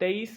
23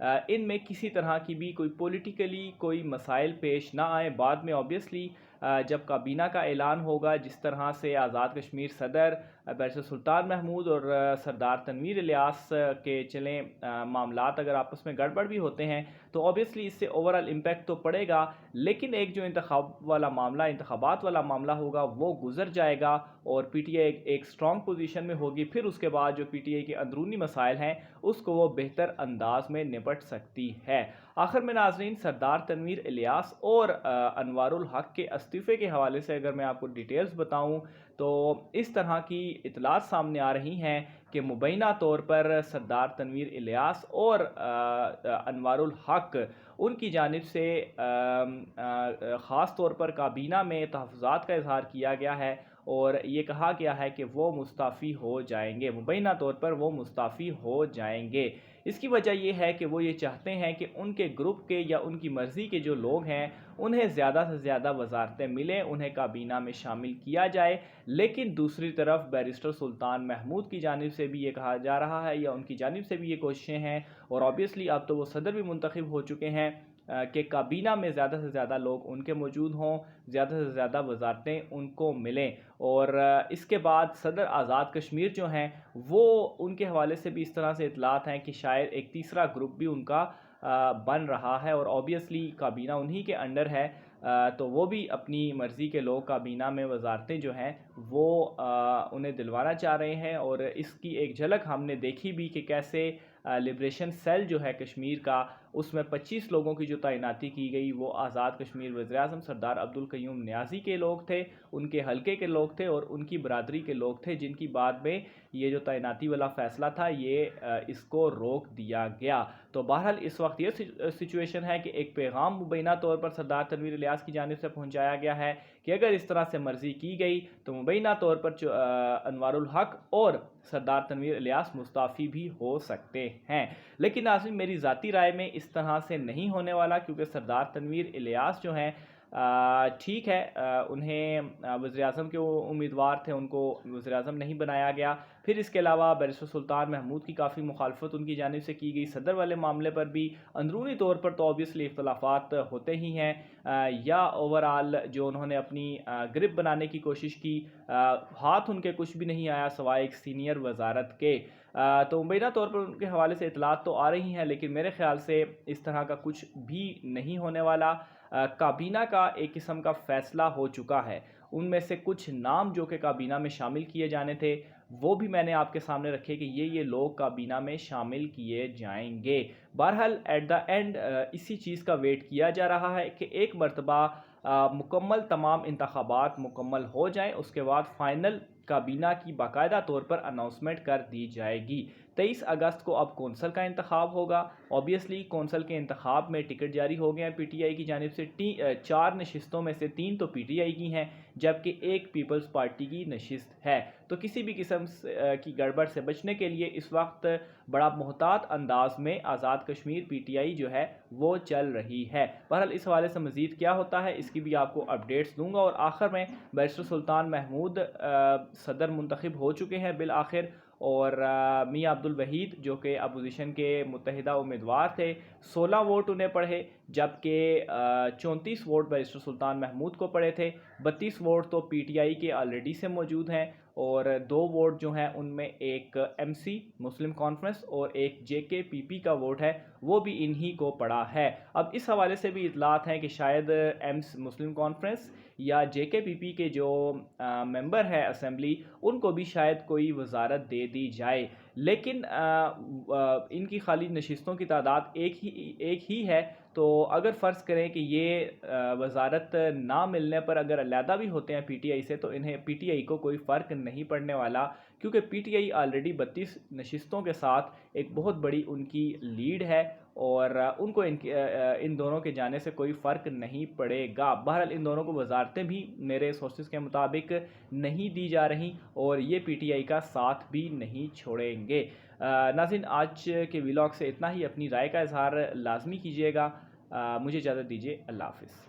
ان میں کسی طرح کی بھی کوئی پولیٹیکلی کوئی مسائل پیش نہ آئیں۔ بعد میں آبویسلی جب کابینہ کا اعلان ہوگا، جس طرح سے آزاد کشمیر صدر بیرسٹر سلطان محمود اور سردار تنویر الیاس کے چلیں معاملات اگر آپس میں گڑبڑ بھی ہوتے ہیں تو آبویسلی اس سے اوورال امپیکٹ تو پڑے گا، لیکن ایک جو انتخابات والا معاملہ ہوگا وہ گزر جائے گا اور پی ٹی آئی ایک سٹرونگ پوزیشن میں ہوگی۔ پھر اس کے بعد جو پی ٹی آئی کے اندرونی مسائل ہیں اس کو وہ بہتر انداز میں نپٹ سکتی ہے۔ آخر میں ناظرین، سردار تنویر الیاس اور انوار الحق کے استعفے کے حوالے سے اگر میں آپ کو ڈیٹیلز بتاؤں تو اس طرح کی اطلاعات سامنے آ رہی ہیں کہ مبینہ طور پر سردار تنویر الیاس اور انوار الحق ان کی جانب سے خاص طور پر کابینہ میں تحفظات کا اظہار کیا گیا ہے اور یہ کہا گیا ہے کہ وہ مستعفی ہو جائیں گے، مبینہ طور پر وہ مستعفی ہو جائیں گے۔ اس کی وجہ یہ ہے کہ وہ یہ چاہتے ہیں کہ ان کے گروپ کے یا ان کی مرضی کے جو لوگ ہیں انہیں زیادہ سے زیادہ وزارتیں ملیں، انہیں کابینہ میں شامل کیا جائے، لیکن دوسری طرف بیرسٹر سلطان محمود کی جانب سے بھی یہ کہا جا رہا ہے یا ان کی جانب سے بھی یہ کوششیں ہیں اور آبویسلی اب تو وہ صدر بھی منتخب ہو چکے ہیں کہ کابینہ میں زیادہ سے زیادہ لوگ ان کے موجود ہوں، زیادہ سے زیادہ وزارتیں ان کو ملیں اور اس کے بعد صدر آزاد کشمیر جو ہیں وہ ان کے حوالے سے بھی اس طرح سے اطلاعات ہیں کہ شاید ایک تیسرا گروپ بھی ان کا بن رہا ہے اور آبویسلی کابینہ انہی کے انڈر ہے، تو وہ بھی اپنی مرضی کے لوگ کابینہ میں وزارتیں جو ہیں وہ انہیں دلوانا چاہ رہے ہیں اور اس کی ایک جھلک ہم نے دیکھی بھی کہ کیسے لبریشن سیل جو ہے کشمیر کا، اس میں 25 لوگوں کی جو تعیناتی کی گئی وہ آزاد کشمیر وزیراعظم سردار عبدالقیوم نیازی کے لوگ تھے، ان کے حلقے کے لوگ تھے اور ان کی برادری کے لوگ تھے، جن کی بعد میں یہ جو تعیناتی والا فیصلہ تھا یہ اس کو روک دیا گیا۔ تو بہرحال اس وقت یہ سچویشن ہے کہ ایک پیغام مبینہ طور پر سردار تنویر الیاس کی جانب سے پہنچایا گیا ہے کہ اگر اس طرح سے مرضی کی گئی تو مبینہ طور پر انوار الحق اور سردار تنویر الیاس مستعفی بھی ہو سکتے ہیں، لیکن ناظرین میری ذاتی رائے میں اس طرح سے نہیں ہونے والا، کیونکہ سردار تنویر الیاس جو ہیں ٹھیک ہے انہیں وزیراعظم کے امیدوار تھے، ان کو وزیراعظم نہیں بنایا گیا، پھر اس کے علاوہ بیرسٹر سلطان محمود کی کافی مخالفت ان کی جانب سے کی گئی، صدر والے معاملے پر بھی اندرونی طور پر تو آبویسلی اختلافات ہوتے ہی ہیں، یا اوورال جو انہوں نے اپنی گرپ بنانے کی کوشش کی، ہاتھ ان کے کچھ بھی نہیں آیا سوائے ایک سینئر وزارت کے، تو مبینہ طور پر ان کے حوالے سے اطلاعات تو آ رہی ہیں لیکن میرے خیال سے اس طرح کا کچھ بھی نہیں ہونے والا۔ کابینہ کا ایک قسم کا فیصلہ ہو چکا ہے، ان میں سے کچھ نام جو کہ کابینہ میں شامل کیے جانے تھے وہ بھی میں نے آپ کے سامنے رکھے کہ یہ لوگ کابینہ میں شامل کیے جائیں گے۔ بہرحال ایٹ دا اینڈ اسی چیز کا ویٹ کیا جا رہا ہے کہ ایک مرتبہ مکمل تمام انتخابات مکمل ہو جائیں، اس کے بعد فائنل کابینہ کی باقاعدہ طور پر اناؤنسمنٹ کر دی جائے گی۔ 23 اگست کو اب کونسل کا انتخاب ہوگا، آبویسلی کونسل کے انتخاب میں ٹکٹ جاری ہو گئے ہیں پی ٹی آئی کی جانب سے، 4 نشستوں میں سے 3 تو پی ٹی آئی کی ہیں جبکہ 1 پیپلز پارٹی کی نشست ہے، تو کسی بھی قسم کی گڑبڑ سے بچنے کے لیے اس وقت بڑا محتاط انداز میں Azad Kashmir P T I جو ہے وہ چل رہی ہے۔ بہرحال اس حوالے سے مزید کیا ہوتا ہے اس کی بھی آپ کو اپڈیٹس دوں گا، اور آخر میں بیرسٹر سلطان محمود صدر منتخب ہو چکے ہیں بالآخر، اور میاں عبدالوحید جو کہ اپوزیشن کے متحدہ امیدوار تھے 16 ووٹ انہیں پڑھے، جبکہ 34 ووٹ بیرسٹر سلطان محمود کو پڑے تھے، 32 ووٹ تو پی ٹی آئی کے آلریڈی سے موجود ہیں اور 2 ووٹ جو ہیں ان میں ایک ایم سی مسلم کانفرنس اور ایک جے کے پی پی کا ووٹ ہے وہ بھی انہی کو پڑا ہے۔ اب اس حوالے سے بھی اطلاعات ہیں کہ شاید مسلم کانفرنس یا جے کے پی پی کے جو ممبر ہے اسمبلی ان کو بھی شاید کوئی وزارت دے دی جائے، لیکن ان کی خالی نشستوں کی تعداد ایک ہی ہے، تو اگر فرض کریں کہ یہ وزارت نہ ملنے پر اگر علیحدہ بھی ہوتے ہیں پی ٹی آئی سے تو انہیں پی ٹی آئی کو کوئی فرق نہیں پڑنے والا، کیونکہ پی ٹی آئی آلریڈی 32 نشستوں کے ساتھ ایک بہت بڑی ان کی لیڈ ہے اور ان کو ان دونوں کے جانے سے کوئی فرق نہیں پڑے گا۔ بہرحال ان دونوں کو وزارتیں بھی میرے سورسز کے مطابق نہیں دی جا رہی اور یہ پی ٹی آئی کا ساتھ بھی نہیں چھوڑیں گے۔ ناظرین آج کے ویلاگ سے اتنا ہی، اپنی رائے کا اظہار لازمی کیجیے گا، مجھے اجازت دیجیے، اللہ حافظ۔